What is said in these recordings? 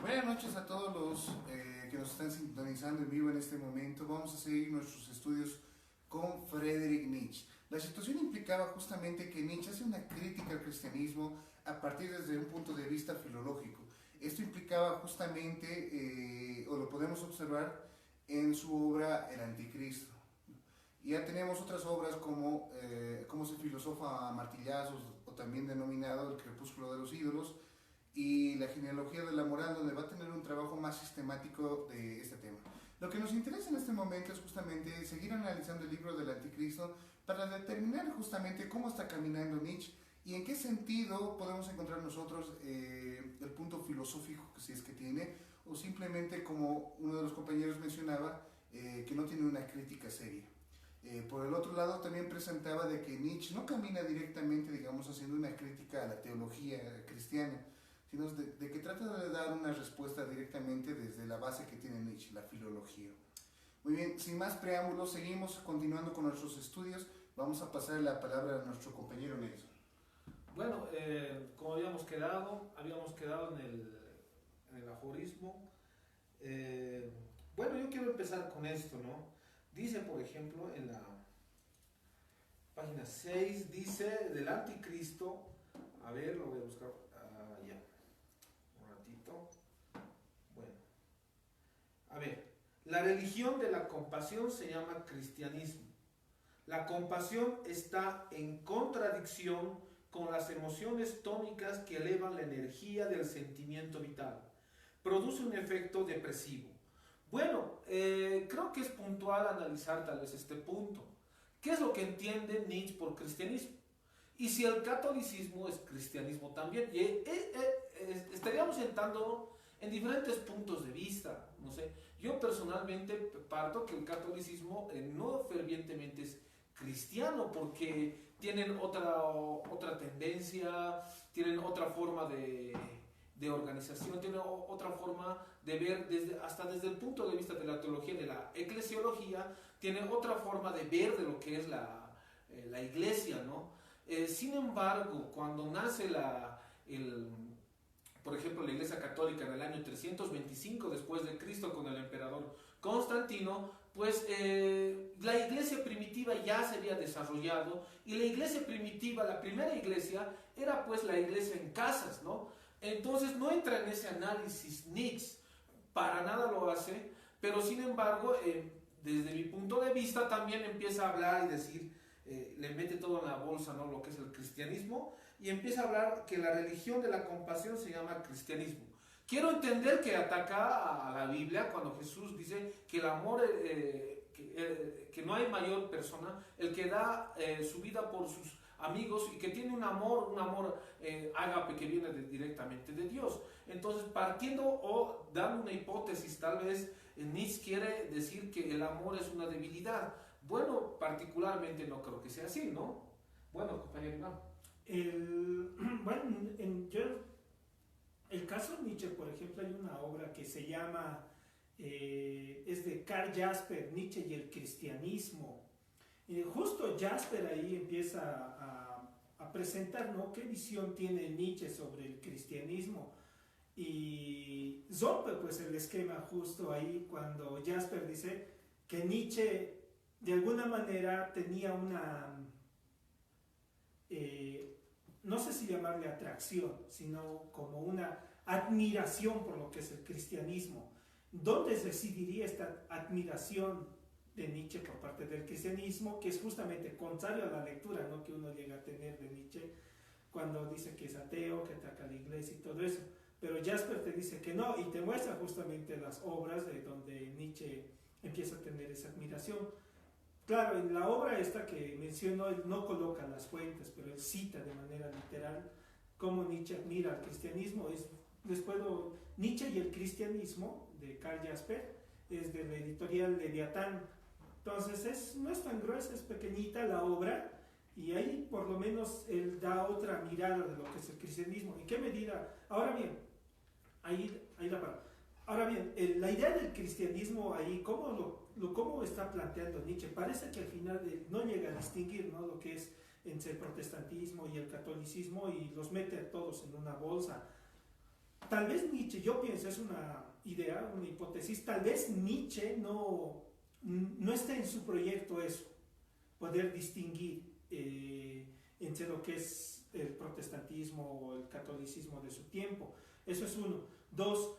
Buenas noches a todos los que nos están sintonizando en vivo en este momento. Vamos a seguir nuestros estudios con Friedrich Nietzsche. La situación implicaba justamente que Nietzsche hace una crítica al cristianismo a partir desde un punto de vista filológico. Esto implicaba justamente, o lo podemos observar en su obra El Anticristo. Ya tenemos otras obras como Cómo se filosofa a martillazos, o también denominado El crepúsculo de los ídolos, y La genealogía de la moral, donde va a tener un trabajo más sistemático de este tema. Lo que nos interesa en este momento es justamente seguir analizando el libro del Anticristo para determinar justamente cómo está caminando Nietzsche y en qué sentido podemos encontrar nosotros el punto filosófico, si es que tiene, o simplemente, como uno de los compañeros mencionaba, que no tiene una crítica seria. Por el otro lado, también presentaba de que Nietzsche no camina directamente, digamos, haciendo una crítica a la teología cristiana, sino de que trata de dar una respuesta directamente desde la base que tiene Nietzsche, la filología. Muy bien, sin más preámbulos, seguimos continuando con nuestros estudios. Vamos a pasar la palabra a nuestro compañero Nelson. Bueno, como habíamos quedado en el aforismo. Bueno, yo quiero empezar con esto, ¿no? Dice, por ejemplo, en la página 6, dice del Anticristo. A ver, lo voy a buscar. Ya. Un ratito. Bueno. A ver. La religión de la compasión se llama cristianismo. La compasión está en contradicción con las emociones tónicas que elevan la energía del sentimiento vital. Produce un efecto depresivo. Bueno, creo que es puntual analizar tal vez este punto. ¿Qué es lo que entiende Nietzsche por cristianismo? Y si el catolicismo es cristianismo también. Estaríamos entrando en diferentes puntos de vista. No sé, yo personalmente parto que el catolicismo no fervientemente es cristiano, porque tienen otra tendencia, tienen otra forma de organización, tiene otra forma de ver, hasta desde el punto de vista de la teología, de la eclesiología, tiene otra forma de ver de lo que es la iglesia, ¿no? Sin embargo, cuando nace por ejemplo, la Iglesia Católica en el año 325 después de Cristo con el emperador Constantino, pues la iglesia primitiva ya se había desarrollado, y la iglesia primitiva, la primera iglesia, era pues la iglesia en casas, ¿no? Entonces no entra en ese análisis Nietzsche, para nada lo hace, pero sin embargo, desde mi punto de vista también empieza a hablar y decir, le mete todo en la bolsa, ¿no? Lo que es el cristianismo, y empieza a hablar que la religión de la compasión se llama cristianismo. Quiero entender que ataca a la Biblia cuando Jesús dice que el amor, que no hay mayor persona, el que da su vida por sus amigos, y que tiene un amor ágape, que viene directamente de Dios. Entonces, partiendo o dando una hipótesis, tal vez Nietzsche quiere decir que el amor es una debilidad. Bueno, particularmente no creo que sea así, ¿no? Bueno, compañero Iván. El caso de Nietzsche, por ejemplo, hay una obra que se llama, es de Karl Jasper, Nietzsche y el cristianismo. Justo Jasper ahí empieza a presentar, ¿no?, qué visión tiene Nietzsche sobre el cristianismo. Y rompe pues el esquema justo ahí cuando Jasper dice que Nietzsche de alguna manera tenía una, no sé si llamarle atracción, sino como una admiración por lo que es el cristianismo. ¿Dónde residiría esta admiración de Nietzsche por parte del cristianismo, que es justamente contrario a la lectura, ¿no?, que uno llega a tener de Nietzsche cuando dice que es ateo, que ataca a la iglesia y todo eso? Pero Jasper te dice que no, y te muestra justamente las obras de donde Nietzsche empieza a tener esa admiración. Claro, en la obra esta que menciono, él no coloca las fuentes, pero él cita de manera literal cómo Nietzsche admira al cristianismo. Nietzsche y el cristianismo, de Karl Jasper, es de la editorial Leviatán. Entonces no es tan gruesa, es pequeñita la obra, y ahí por lo menos él da otra mirada de lo que es el cristianismo. ¿En qué medida? Ahora bien, ahí la paro. Ahora bien, la idea del cristianismo ahí, ¿cómo está planteando Nietzsche? Parece que al final no llega a distinguir, ¿no?, lo que es entre el protestantismo y el catolicismo, y los mete a todos en una bolsa. tal vez Nietzsche, yo pienso, es una idea, una hipótesis, tal vez Nietzsche no está en su proyecto eso, poder distinguir entre lo que es el protestantismo o el catolicismo de su tiempo. Eso es uno. Dos,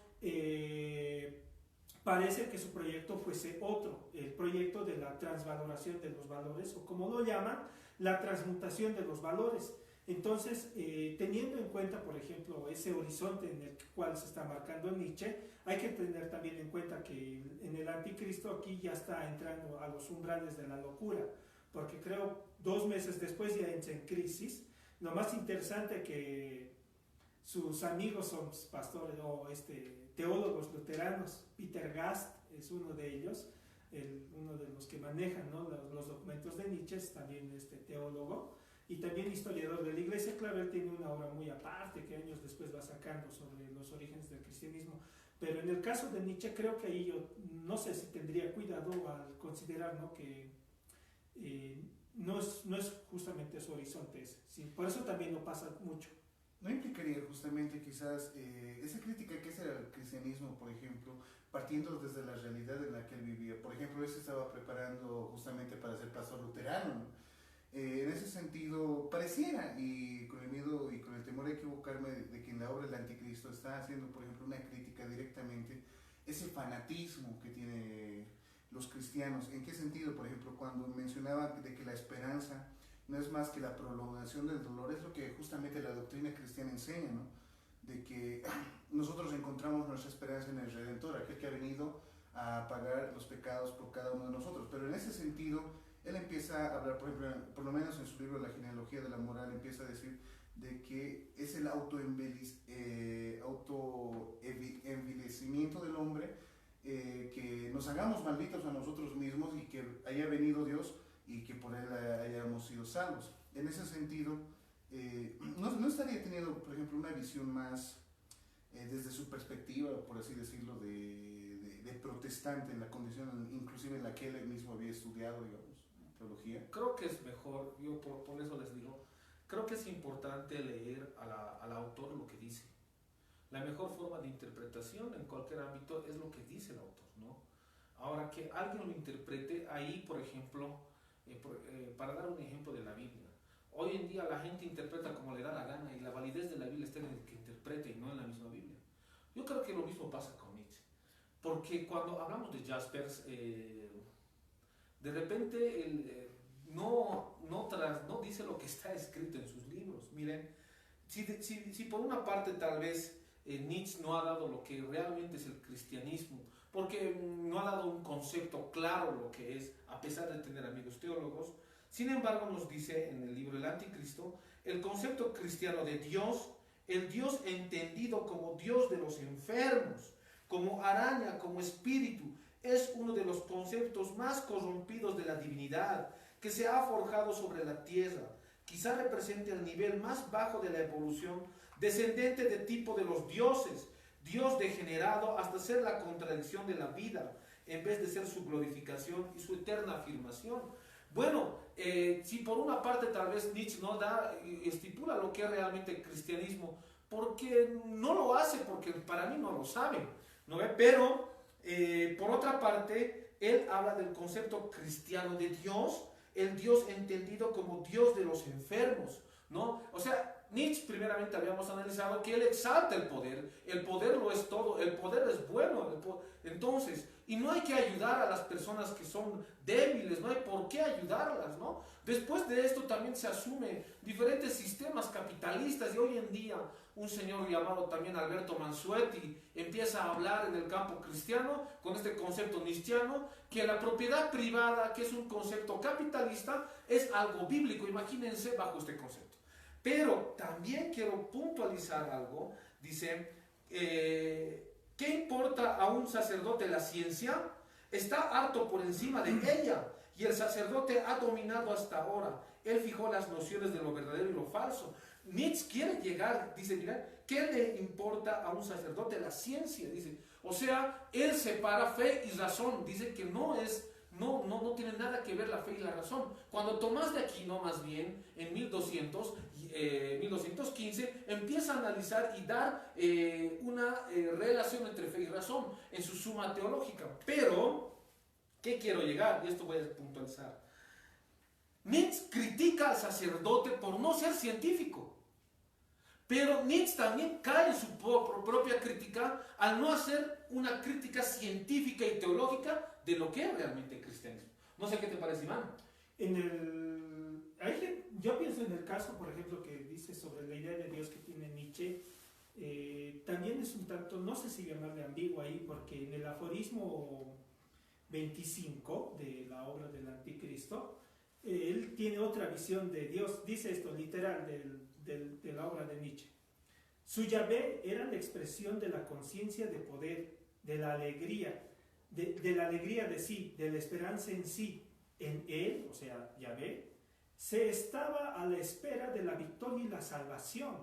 parece que su proyecto fuese otro, el proyecto de la transvaloración de los valores, o como lo llaman, la transmutación de los valores. Entonces, teniendo en cuenta, por ejemplo, ese horizonte en el cual se está marcando Nietzsche, hay que tener también en cuenta que en el anticristo aquí ya está entrando a los umbrales de la locura, porque creo 2 meses después ya entra en crisis. Lo más interesante que sus amigos son pastores o teólogos luteranos. Peter Gast es uno de ellos, uno de los que manejan, ¿no?, los documentos de Nietzsche, es también teólogo y también historiador de la iglesia. Claro, él tiene una obra muy aparte que años después va sacando sobre los orígenes del cristianismo, pero en el caso de Nietzsche creo que ahí yo no sé si tendría cuidado al considerar, ¿no?, que no es justamente su horizonte ese, ¿sí? Por eso también lo pasa mucho. ¿No implicaría justamente quizás esa crítica que hace al cristianismo, por ejemplo, partiendo desde la realidad en la que él vivía? Por ejemplo, él se estaba preparando justamente para ser pastor luterano, ¿no? En ese sentido, pareciera, y con el miedo y con el temor de equivocarme, de que en la obra del Anticristo está haciendo, por ejemplo, una crítica directamente ese fanatismo que tienen los cristianos. ¿En qué sentido? Por ejemplo, cuando mencionaba de que la esperanza no es más que la prolongación del dolor, es lo que justamente la doctrina cristiana enseña, ¿no? De que nosotros encontramos nuestra esperanza en el Redentor, aquel que ha venido a pagar los pecados por cada uno de nosotros. Pero en ese sentido, él empieza a hablar, por ejemplo, por lo menos en su libro La genealogía de la moral, empieza a decir de que es el autoenvilecimiento del hombre, que nos hagamos malditos a nosotros mismos y que haya venido Dios y que por él hayamos sido salvos. En ese sentido, no estaría teniendo, por ejemplo, una visión más desde su perspectiva, por así decirlo, de protestante, en la condición inclusive en la que él mismo había estudiado, digamos, teología. Creo que es mejor, yo por eso les digo, creo que es importante leer al autor lo que dice. La mejor forma de interpretación en cualquier ámbito es lo que dice el autor, ¿no? Ahora, que alguien lo interprete, ahí, por ejemplo, para dar un ejemplo de la Biblia, hoy en día la gente interpreta como le da la gana y la validez de la Biblia está en el que interprete y no en la misma Biblia. Yo creo que lo mismo pasa con Nietzsche, porque cuando hablamos de Jaspers, de repente él no dice lo que está escrito en sus libros. Miren, si por una parte tal vez Nietzsche no ha dado lo que realmente es el cristianismo, porque no ha dado un concepto claro lo que es, a pesar de tener amigos teólogos. Sin embargo, nos dice en el libro El Anticristo, el concepto cristiano de Dios, el Dios entendido como Dios de los enfermos, como araña, como espíritu, es uno de los conceptos más corrompidos de la divinidad que se ha forjado sobre la tierra. Quizá represente el nivel más bajo de la evolución, descendente de tipo de los dioses, Dios degenerado hasta ser la contradicción de la vida, en vez de ser su glorificación y su eterna afirmación. Bueno, si por una parte tal vez Nietzsche no estipula lo que es realmente el cristianismo, porque no lo hace, porque para mí no lo sabe, ¿no ve? Pero por otra parte, él habla del concepto cristiano de Dios, el Dios entendido como Dios de los enfermos, ¿no? O sea, Nietzsche primeramente habíamos analizado que él exalta el poder lo es todo, el poder es bueno, entonces, y no hay que ayudar a las personas que son débiles, no hay por qué ayudarlas, ¿no? Después de esto también se asume diferentes sistemas capitalistas y hoy en día un señor llamado también Alberto Mansuetti empieza a hablar en el campo cristiano con este concepto nietzscheano, que la propiedad privada, que es un concepto capitalista, es algo bíblico, imagínense bajo este concepto. Pero también quiero puntualizar algo, dice, ¿qué importa a un sacerdote la ciencia? Está harto por encima de ella y el sacerdote ha dominado hasta ahora. Él fijó las nociones de lo verdadero y lo falso. Nietzsche quiere llegar, dice, mira, ¿qué le importa a un sacerdote la ciencia? Dice, o sea, él separa fe y razón, dice que no es no tiene nada que ver la fe y la razón. Cuando Tomás de Aquino, más bien, en 1215, empieza a analizar y dar una relación entre fe y razón en su Suma Teológica. Pero, ¿qué quiero llegar? Y esto voy a puntualizar. Nietzsche critica al sacerdote por no ser científico. Pero Nietzsche también cae en su propia crítica al no hacer una crítica científica y teológica de lo que es realmente el cristianismo. No sé qué te parece, Iván. Yo pienso en el caso, por ejemplo, que dice sobre la idea de Dios que tiene Nietzsche, también es un tanto, no sé si llamarle ambiguo ahí, porque en el aforismo 25 de la obra del Anticristo, él tiene otra visión de Dios, dice esto literal de la obra de Nietzsche. Su Yahvé era la expresión de la conciencia de poder, de la alegría, de la alegría de sí, de la esperanza en sí. En él, o sea, Yahvé, se estaba a la espera de la victoria y la salvación.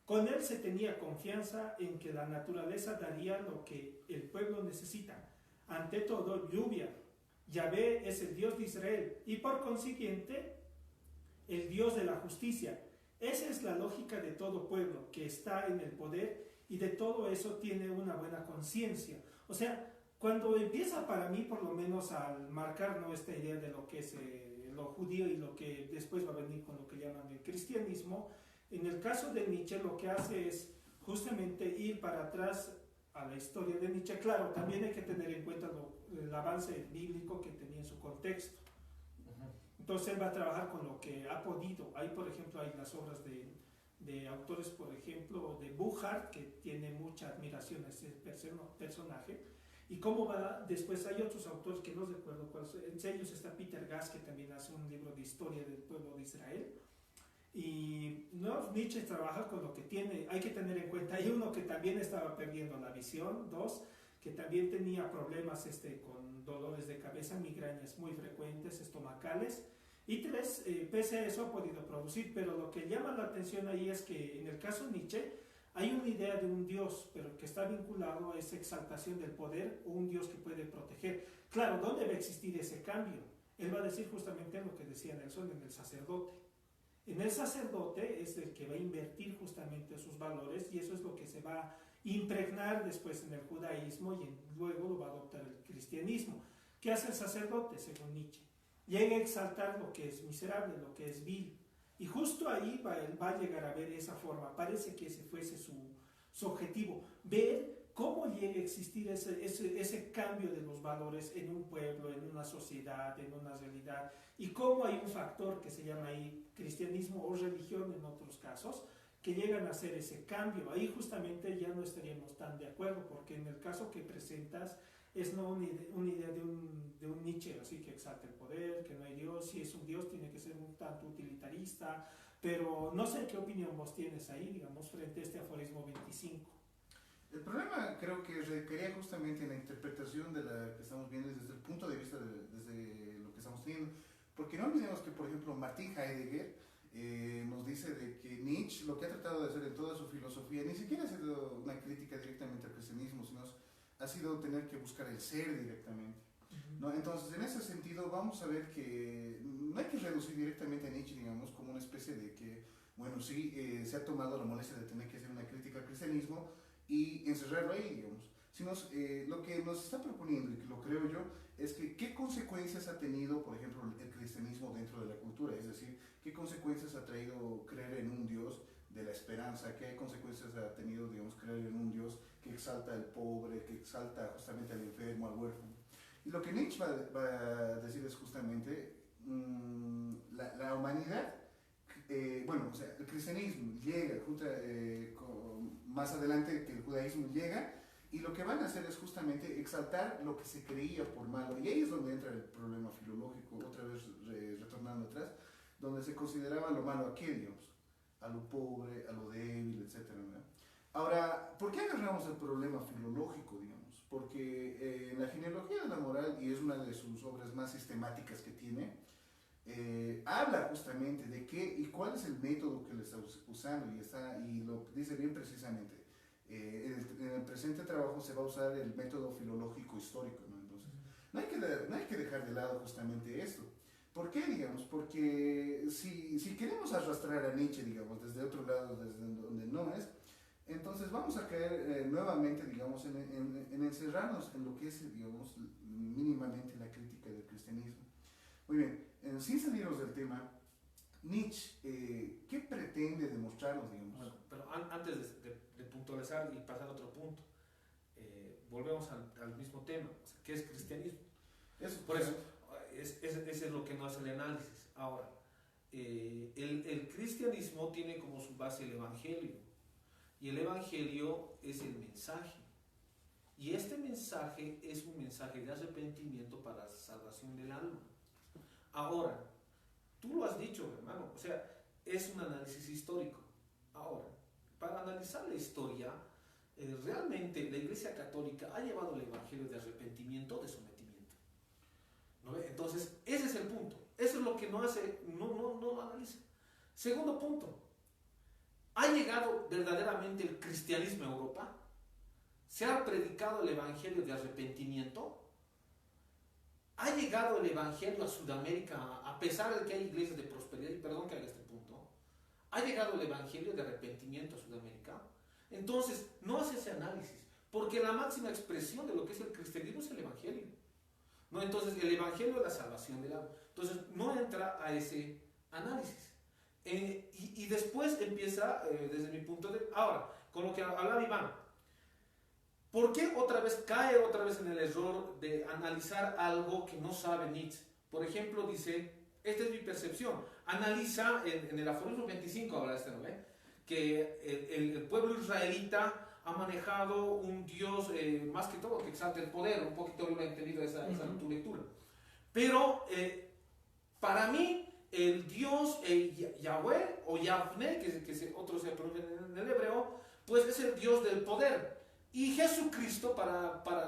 Con él se tenía confianza en que la naturaleza daría lo que el pueblo necesita. Ante todo, lluvia. Yahvé es el Dios de Israel y por consiguiente el Dios de la justicia. Esa es la lógica de todo pueblo que está en el poder y de todo eso tiene una buena conciencia. O sea, cuando empieza para mí, por lo menos, al marcar, ¿no?, esta idea de lo que es lo judío y lo que después va a venir con lo que llaman el cristianismo, en el caso de Nietzsche lo que hace es justamente ir para atrás a la historia de Nietzsche. Claro, también hay que tener en cuenta el avance bíblico que tenía en su contexto. Entonces él va a trabajar con lo que ha podido. Ahí, por ejemplo, hay las obras de autores, por ejemplo, de Buchard, que tiene mucha admiración a ese personaje. Y cómo va, después hay otros autores que no recuerdo cuáles, entre ellos está Peter Gass, que también hace un libro de historia del pueblo de Israel. Y no, Nietzsche trabaja con lo que tiene. Hay que tener en cuenta, hay uno que también estaba perdiendo la visión, dos, que también tenía problemas con dolores de cabeza, migrañas muy frecuentes, estomacales, y tres, pese a eso ha podido producir. Pero lo que llama la atención ahí es que en el caso de Nietzsche hay una idea de un Dios, pero que está vinculado a esa exaltación del poder, o un Dios que puede proteger. Claro, ¿dónde va a existir ese cambio? Él va a decir justamente lo que decía Nelson, en el sacerdote. En el sacerdote es el que va a invertir justamente sus valores, y eso es lo que se va a impregnar después en el judaísmo, y luego lo va a adoptar el cristianismo. ¿Qué hace el sacerdote, según Nietzsche? Llega a exaltar lo que es miserable, lo que es vil. Y justo ahí va a llegar a ver esa forma. Parece que ese fuese su objetivo. Ver cómo llega a existir ese cambio de los valores en un pueblo, en una sociedad, en una realidad. Y cómo hay un factor que se llama ahí cristianismo o religión en otros casos, que llegan a hacer ese cambio. Ahí justamente ya no estaríamos tan de acuerdo, porque en el caso que presentas es no una idea de un Nietzsche, así que exalta el poder, que no hay Dios. Si es un Dios tiene que ser un tanto utilitarista, pero no sé qué opinión vos tienes ahí, digamos, frente a este aforismo 25. El problema creo que requería justamente en la interpretación de la que estamos viendo desde el punto de vista desde lo que estamos teniendo, porque no olvidemos que, por ejemplo, Martin Heidegger nos dice de que Nietzsche lo que ha tratado de hacer en toda su filosofía ni siquiera ha sido una crítica directamente al cristianismo, sino ha sido tener que buscar el ser directamente, ¿no? Entonces, en ese sentido, vamos a ver que no hay que reducir directamente a Nietzsche, digamos, como una especie de que, bueno, sí, se ha tomado la molestia de tener que hacer una crítica al cristianismo y encerrarlo ahí, digamos. Sino, lo que nos está proponiendo, y que lo creo yo, es que qué consecuencias ha tenido, por ejemplo, el cristianismo dentro de la cultura, es decir, qué consecuencias ha traído creer en un Dios de la esperanza, qué consecuencias ha tenido, digamos, creer en un Dios que exalta al pobre, que exalta justamente al enfermo, al huérfano. Y lo que Nietzsche va a decir es justamente la humanidad, bueno, o sea, el cristianismo llega, más adelante que el judaísmo llega, y lo que van a hacer es justamente exaltar lo que se creía por malo. Y ahí es donde entra el problema filológico, otra vez retornando atrás, donde se consideraba lo malo a qué, digamos, a lo pobre, a lo débil, etc., ¿no? Ahora, ¿por qué agarramos el problema filológico, digamos? Porque en la genealogía de la moral, y es una de sus obras más sistemáticas que tiene, habla justamente de qué y cuál es el método que le está usando, y lo dice bien precisamente. En el presente trabajo se va a usar el método filológico histórico, ¿no? Entonces, no hay que dejar de lado justamente esto. ¿Por qué, digamos? Porque si queremos arrastrar a Nietzsche, digamos, desde otro lado, desde donde no es, entonces vamos a caer nuevamente, digamos, en encerrarnos en lo que es, digamos, mínimamente la crítica del cristianismo. Muy bien, sin salirnos del tema, Nietzsche, ¿qué pretende demostrarnos, digamos? Bueno, pero antes de puntualizar y pasar a otro punto, volvemos al mismo tema, o sea, ¿qué es cristianismo? Por eso, ese es lo que no hace el análisis. Ahora, el cristianismo tiene como su base el Evangelio, y el Evangelio es el mensaje. Y este mensaje es un mensaje de arrepentimiento para la salvación del alma. Ahora, tú lo has dicho, hermano, o sea, es un análisis histórico. Ahora, para analizar la historia, realmente la Iglesia Católica ha llevado el Evangelio de arrepentimiento o de sometimiento. ¿No ve? Entonces, ese es el punto. Eso es lo que no hace, no analiza. Segundo punto, ¿ha llegado verdaderamente el cristianismo a Europa? ¿Se ha predicado el Evangelio de arrepentimiento? ¿Ha llegado el Evangelio a Sudamérica a pesar de que hay iglesias de prosperidad? Y perdón que haga este punto. ¿Ha llegado el Evangelio de arrepentimiento a Sudamérica? Entonces, no hace ese análisis, porque la máxima expresión de lo que es el cristianismo es el Evangelio. ¿No? Entonces, el Evangelio es la salvación del alma. Entonces, no entra a ese análisis. Y después empieza, desde mi punto de... Ahora, con lo que hablaba Iván, ¿por qué cae otra vez en el error de analizar algo que no sabe Nietzsche? Por ejemplo, dice, esta es mi percepción, analiza en el aforismo 25, habla este, ¿no? Que el pueblo israelita ha manejado un Dios, más que todo, que exalta el poder, un poquito lo he entendido esa tu lectura. Pero, para mí, el Dios Yahweh o Yavne, otros se pronuncian en el hebreo, pues es el Dios del poder. Y Jesucristo,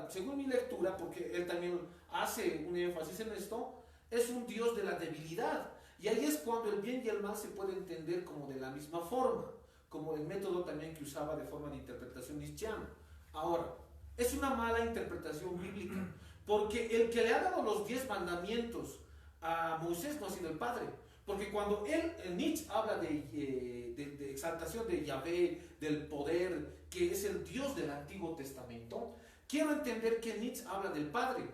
según mi lectura, porque él también hace un énfasis en esto, es un Dios de la debilidad. Y ahí es cuando el bien y el mal se pueden entender como de la misma forma, como el método también que usaba de forma de interpretación nietzscheana. Ahora, es una mala interpretación bíblica, porque el que le ha dado los 10 mandamientos a Moisés no ha sido el Padre. Porque cuando Nietzsche habla de exaltación de Yahvé, del poder, que es el Dios del Antiguo Testamento, quiero entender que Nietzsche habla del Padre.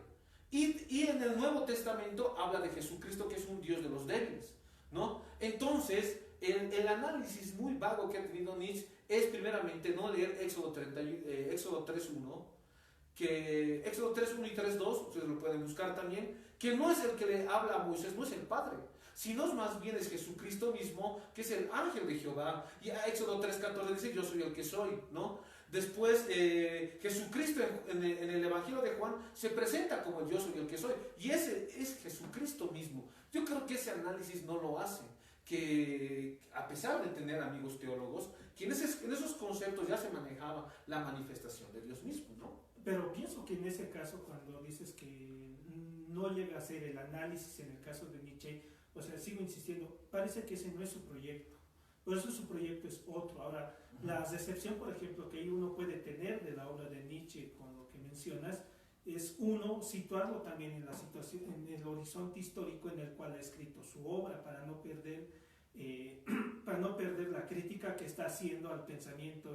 Y en el Nuevo Testamento habla de Jesucristo, que es un Dios de los débiles, ¿no? Entonces, el análisis muy vago que ha tenido Nietzsche es primeramente no leer Éxodo 3.1, que Éxodo 3.1 y 3.2, ustedes lo pueden buscar también, que no es el que le habla a Moisés, no es el Padre, sino más bien es Jesucristo mismo, que es el ángel de Jehová. Y a Éxodo 3.14 dice, yo soy el que soy, ¿no? Después, Jesucristo en el Evangelio de Juan se presenta como el yo soy el que soy. Y ese es Jesucristo mismo. Yo creo que ese análisis no lo hace. Que a pesar de tener amigos teólogos, que en esos conceptos ya se manejaba la manifestación de Dios mismo, ¿no? Pero pienso que en ese caso, cuando dices que no llega a ser el análisis en el caso de Nietzsche, o sea, sigo insistiendo, parece que ese no es su proyecto. Por eso su proyecto es otro. Ahora, la recepción, por ejemplo, que uno puede tener de la obra de Nietzsche con lo que mencionas, es uno, situarlo también en la situación, en el horizonte histórico en el cual ha escrito su obra, para no perder la crítica que está haciendo al pensamiento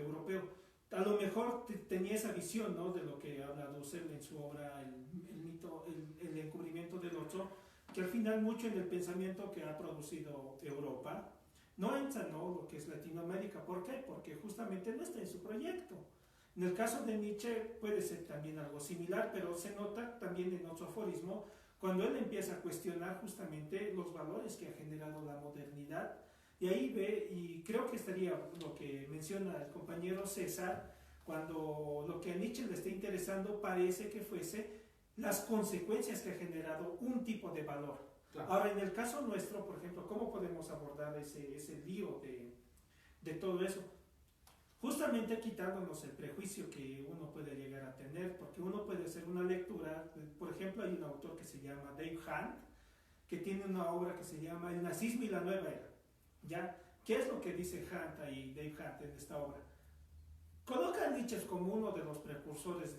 europeo. A lo mejor tenía esa visión, ¿no?, de lo que habla Dussel en su obra el encubrimiento del otro, que al final mucho en el pensamiento que ha producido Europa no entra, ¿no?, lo que es Latinoamérica. ¿Por qué? Porque justamente no está en su proyecto. En el caso de Nietzsche puede ser también algo similar, pero se nota también en otro aforismo cuando él empieza a cuestionar justamente los valores que ha generado la modernidad. Y ahí ve, y creo que estaría lo que menciona el compañero César, cuando lo que a Nietzsche le está interesando parece que fuese las consecuencias que ha generado un tipo de valor. Claro. Ahora, en el caso nuestro, por ejemplo, ¿cómo podemos abordar ese lío de todo eso? Justamente quitándonos el prejuicio que uno puede llegar a tener, porque uno puede hacer una lectura. Por ejemplo, hay un autor que se llama Dave Hunt, que tiene una obra que se llama El nazismo y la nueva era. ¿Ya? ¿Qué es lo que dice Hunt ahí, Dave Hunt, en esta obra? Coloca a Nietzsche como uno de los precursores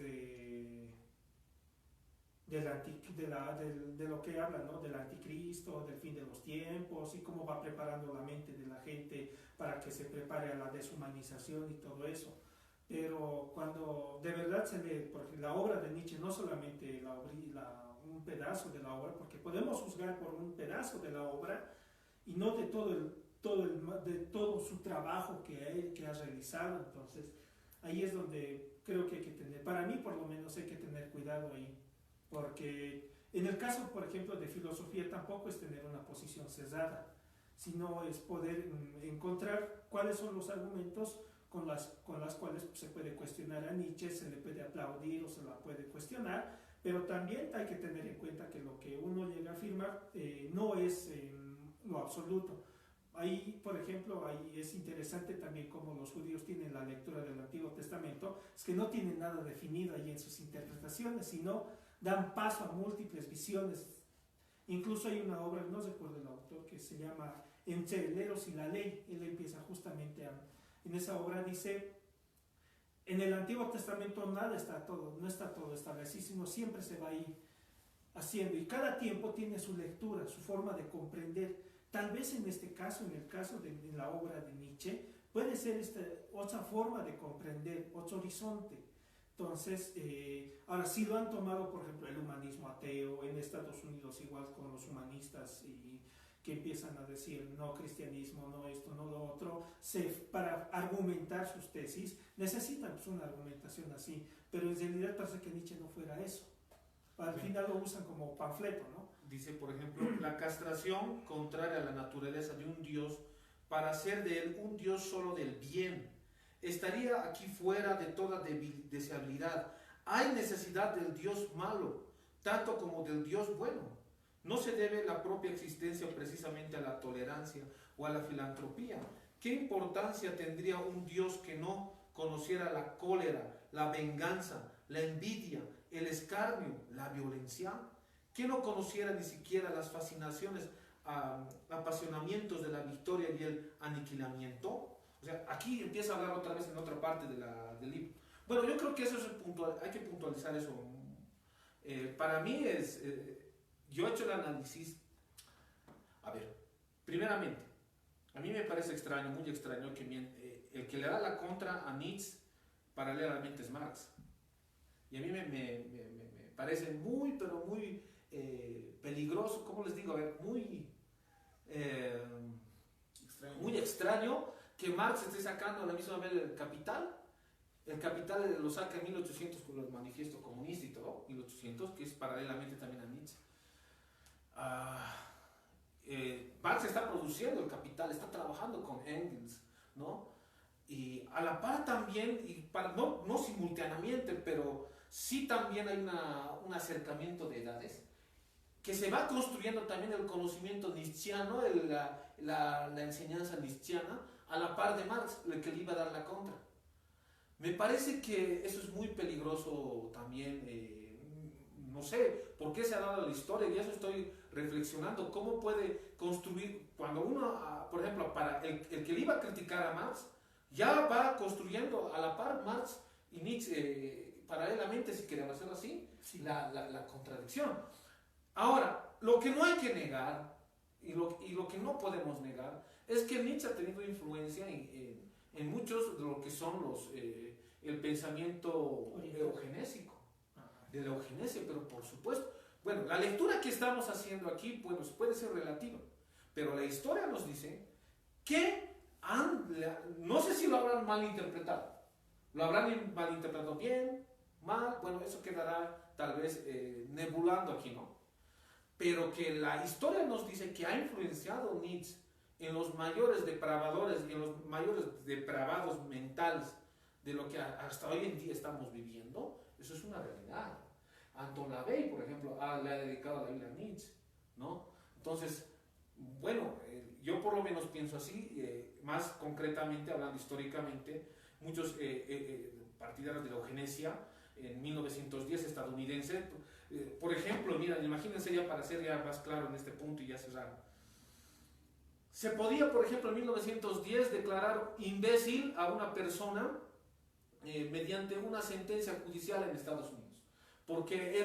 de lo que habla, ¿no? Del anticristo, del fin de los tiempos y cómo va preparando la mente de la gente para que se prepare a la deshumanización y todo eso. Pero cuando de verdad se lee, porque la obra de Nietzsche no solamente un pedazo de la obra, porque podemos juzgar por un pedazo de la obra y no de de todo su trabajo que ha realizado. Entonces ahí es donde creo que hay que tener, para mí por lo menos hay que tener cuidado ahí, porque en el caso, por ejemplo, de filosofía tampoco es tener una posición cerrada, sino es poder encontrar cuáles son los argumentos con las cuales se puede cuestionar a Nietzsche, se le puede aplaudir o se la puede cuestionar, pero también hay que tener en cuenta que lo que uno llega a afirmar no es lo absoluto. Ahí, por ejemplo, ahí es interesante también cómo los judíos tienen la lectura del Antiguo Testamento, es que no tienen nada definido ahí en sus interpretaciones, sino dan paso a múltiples visiones. Incluso hay una obra, no recuerdo el autor, que se llama Entre el Eros y la Ley. Él empieza justamente en esa obra, dice, en el Antiguo Testamento no está todo establecido, sino siempre se va a ir haciendo, y cada tiempo tiene su lectura, su forma de comprender. Tal vez en este caso, en el caso de la obra de Nietzsche, puede ser otra forma de comprender, otro horizonte. Entonces, ahora sí lo han tomado, por ejemplo, el humanismo ateo, en Estados Unidos igual con los humanistas, y que empiezan a decir no cristianismo, no esto, no lo otro, para argumentar sus tesis necesitan pues, una argumentación así, pero en realidad parece que Nietzsche no fuera eso. Al final lo usan como panfleto, ¿no? Dice, por ejemplo, la castración contraria a la naturaleza de un Dios para hacer de él un Dios solo del bien. Estaría aquí fuera de toda deseabilidad. Hay necesidad del Dios malo, tanto como del Dios bueno. No se debe la propia existencia precisamente a la tolerancia o a la filantropía. ¿Qué importancia tendría un Dios que no conociera la cólera, la venganza, la envidia, el escarnio, la violencia? ¿Que no conociera ni siquiera las fascinaciones, apasionamientos de la victoria y el aniquilamiento? O sea, aquí empieza a hablar otra vez en otra parte del libro. Bueno, yo creo que eso es hay que puntualizar eso. Para mí es... yo he hecho el análisis. A ver, primeramente, a mí me parece extraño, muy extraño, que el que le da la contra a Nietzsche paralelamente es Marx. Y a mí me parece muy, pero muy peligroso, ¿cómo les digo? A ver, muy extraño que Marx esté sacando a la misma vez el Capital. El Capital lo saca en 1800 con el Manifiesto Comunista y todo, 1800, que es paralelamente también a Nietzsche. Marx está produciendo el Capital, está trabajando con Engels, ¿no? Y a la par también, no simultáneamente, pero sí también hay un acercamiento de edades, que se va construyendo también el conocimiento nietzscheano, la enseñanza nietzscheana, a la par de Marx, el que le iba a dar la contra. Me parece que eso es muy peligroso también, no sé, por qué se ha dado la historia, y eso estoy reflexionando, cómo puede construir, cuando uno, por ejemplo, para el que le iba a criticar a Marx, ya va construyendo a la par Marx y Nietzsche, paralelamente, si queremos hacerlo así, sí, la contradicción. Ahora, lo que no hay que negar, y lo que no podemos negar, es que Nietzsche ha tenido influencia en muchos de lo que son el pensamiento eugenésico, de la eugenesia, pero por supuesto, bueno, la lectura que estamos haciendo aquí, bueno, puede ser relativa, pero la historia nos dice que no sé si lo habrán malinterpretado, lo habrán malinterpretado bien, mal, bueno, eso quedará tal vez nebulando aquí, ¿no? Pero que la historia nos dice que ha influenciado Nietzsche en los mayores depravadores y en los mayores depravados mentales de lo que hasta hoy en día estamos viviendo, eso es una realidad. Anton LaVey, por ejemplo, le ha dedicado la Biblia a Nietzsche, ¿no? Entonces, bueno, yo por lo menos pienso así, más concretamente, hablando históricamente, muchos partidarios de la eugenesia, en 1910 estadounidense, por ejemplo, mira, imagínense ya para ser ya más claro en este punto y ya cerrar. Se podía, por ejemplo, en 1910 declarar imbécil a una persona mediante una sentencia judicial en Estados Unidos. porque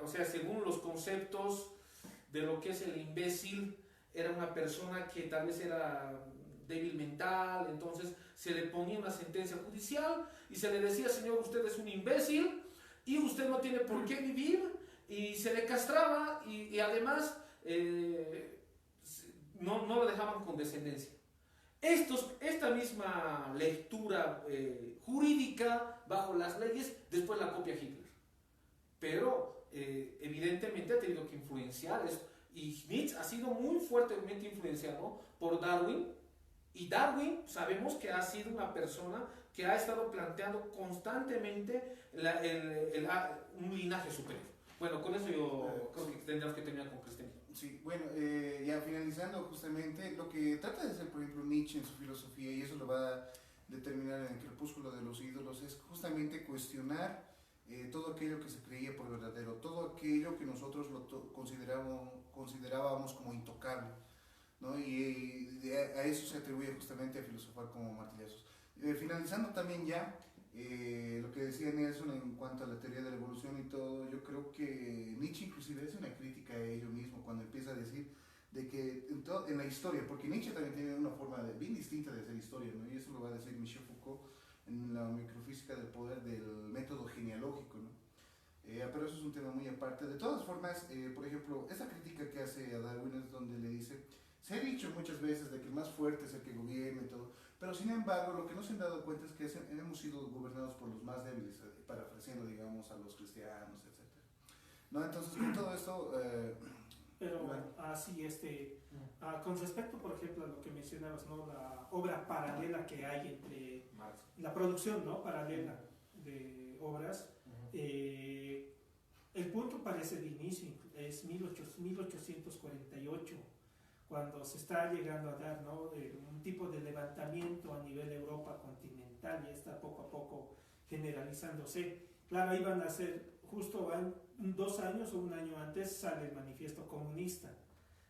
o sea, según los conceptos de lo que es el imbécil, era una persona que tal vez era débil mental, entonces se le ponía una sentencia judicial y se le decía, señor, usted es un imbécil y usted no tiene por qué vivir, y se le castraba y además no lo dejaban con descendencia. Esta misma lectura jurídica bajo las leyes, después la copia Hitler. Pero evidentemente ha tenido que influenciar esto. Y Nietzsche ha sido muy fuertemente influenciado por Darwin. Y Darwin sabemos que ha sido una persona que ha estado planteando constantemente un linaje superior. Bueno, con eso yo creo que tendríamos que terminar con cristianismo. Sí, bueno, ya finalizando justamente, lo que trata de hacer, por ejemplo, Nietzsche en su filosofía, y eso lo va a determinar en el crepúsculo de los ídolos, es justamente cuestionar todo aquello que se creía por verdadero, todo aquello que nosotros considerábamos como intocable, ¿no? Y a eso se atribuye justamente a filosofar como martillazos. Finalizando también ya, lo que decía Nelson en cuanto a la teoría de la evolución y todo, yo creo que Nietzsche inclusive hace una crítica a ello mismo cuando empieza a decir de que en la historia, porque Nietzsche también tiene una forma bien distinta de hacer historia, ¿no? Y eso lo va a decir Michel Foucault en la microfísica del poder del método genealógico, ¿no? Pero eso es un tema muy aparte. De todas formas, por ejemplo, esa crítica que hace a Darwin es donde le dice, se ha dicho muchas veces de que el más fuerte es el que gobierna y todo, pero sin embargo lo que no se han dado cuenta es que hemos sido gobernados por los más débiles, parafraseando, digamos, a los cristianos, etc. ¿No? Entonces, con todo esto... Pero bueno. así, con respecto, por ejemplo, a lo que mencionabas, ¿no? La obra paralela que hay entre la producción, ¿no? Paralela de obras, el punto parece de inicio, es 1848, cuando se está llegando a dar, ¿no? Un tipo de levantamiento a nivel Europa continental, y está poco a poco generalizándose. Claro, iban a ser justo 2 años o 1 año antes sale el manifiesto comunista,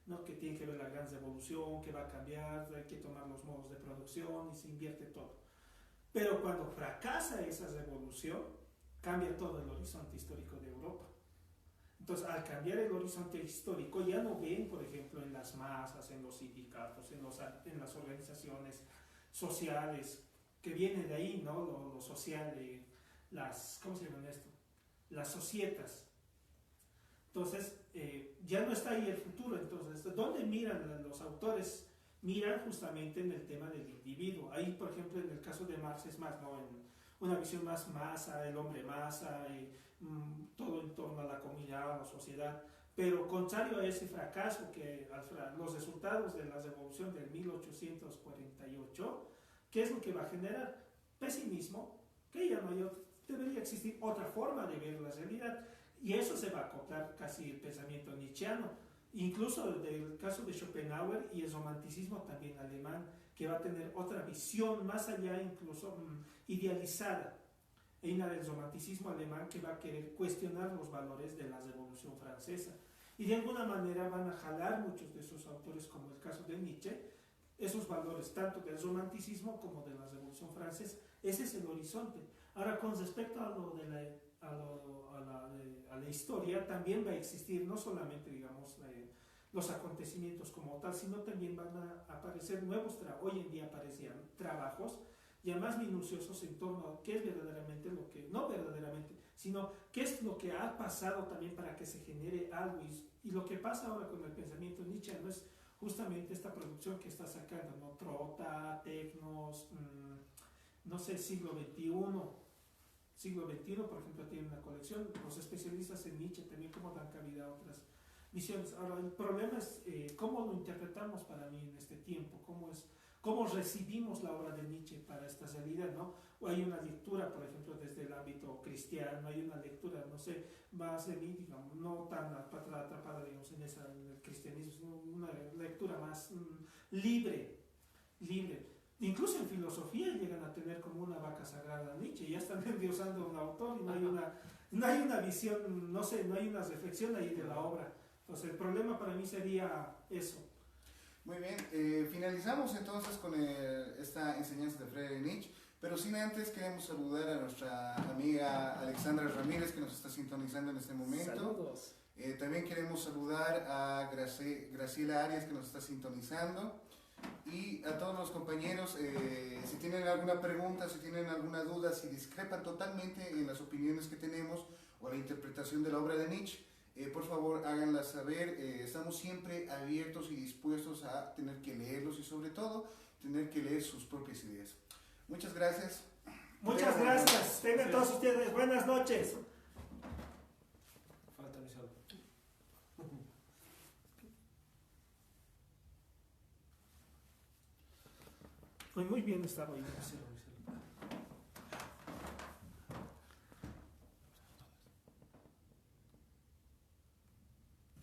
¿no? Que tiene que ver la gran revolución, que va a cambiar, hay que tomar los modos de producción y se invierte todo. Pero cuando fracasa esa revolución, cambia todo el horizonte histórico de Europa. Entonces, al cambiar el horizonte histórico, ya no ven, por ejemplo, en las masas, en los sindicatos, en las organizaciones sociales, que viene de ahí, ¿no? Lo social, ¿cómo se llama esto? Las societas. Entonces, ya no está ahí el futuro. Entonces, ¿dónde miran los autores? Miran justamente en el tema del individuo. Ahí, por ejemplo, en el caso de Marx es más, ¿no? En una visión más masa, el hombre masa, todo en torno a la comunidad, a la sociedad. Pero contrario a ese fracaso, los resultados de la revolución del 1848, ¿qué es lo que va a generar? Pesimismo, que ya no debería existir otra forma de ver la realidad. Y eso se va a acoplar casi el pensamiento nietzscheano, incluso del caso de Schopenhauer y el romanticismo también alemán, que va a tener otra visión más allá, incluso idealizada. Hay del romanticismo alemán que va a querer cuestionar los valores de la Revolución Francesa. Y de alguna manera van a jalar muchos de esos autores, como el caso de Nietzsche, esos valores tanto del romanticismo como de la Revolución Francesa. Ese es el horizonte. Ahora, con respecto a la historia, también va a existir no solamente, digamos, los acontecimientos como tal, sino también van a aparecer hoy en día aparecían trabajos ya más minuciosos en torno a qué es verdaderamente no verdaderamente, sino qué es lo que ha pasado también para que se genere algo. Y lo que pasa ahora con el pensamiento Nietzsche no es justamente esta producción que está sacando, ¿no? Trota, Tecnos, no sé, siglo XXI, por ejemplo, tiene una colección. Los especialistas en Nietzsche también cómo dan cabida a otras visiones. Ahora, el problema es cómo lo interpretamos para mí en este tiempo, cómo recibimos la obra de Nietzsche para esta realidad, ¿no? O hay una lectura, por ejemplo, desde el ámbito cristiano, hay una lectura, no sé, más digamos, no tan atrapada, digamos, en el cristianismo, sino una lectura más libre. Incluso en filosofía llegan a tener como una vaca sagrada a Nietzsche, ya están endiosando a un autor y no hay una visión, no sé, no hay una reflexión ahí de la obra. Entonces el problema para mí sería eso. Muy bien, finalizamos entonces con esta enseñanza de Friedrich Nietzsche, Pero sin antes queremos saludar a nuestra amiga Alexandra Ramírez, que nos está sintonizando en este momento. Saludos. También queremos saludar a Graciela Arias, que nos está sintonizando. Y a todos los compañeros, si tienen alguna pregunta, si tienen alguna duda, si discrepan totalmente en las opiniones que tenemos o la interpretación de la obra de Nietzsche, por favor háganla saber. Estamos siempre abiertos y dispuestos a tener que leerlos y sobre todo tener que leer sus propias ideas. Muchas gracias. Muchas gracias. Tengan todos ustedes buenas noches. Falta mi salud. Muy bien estaba hoy. Sí,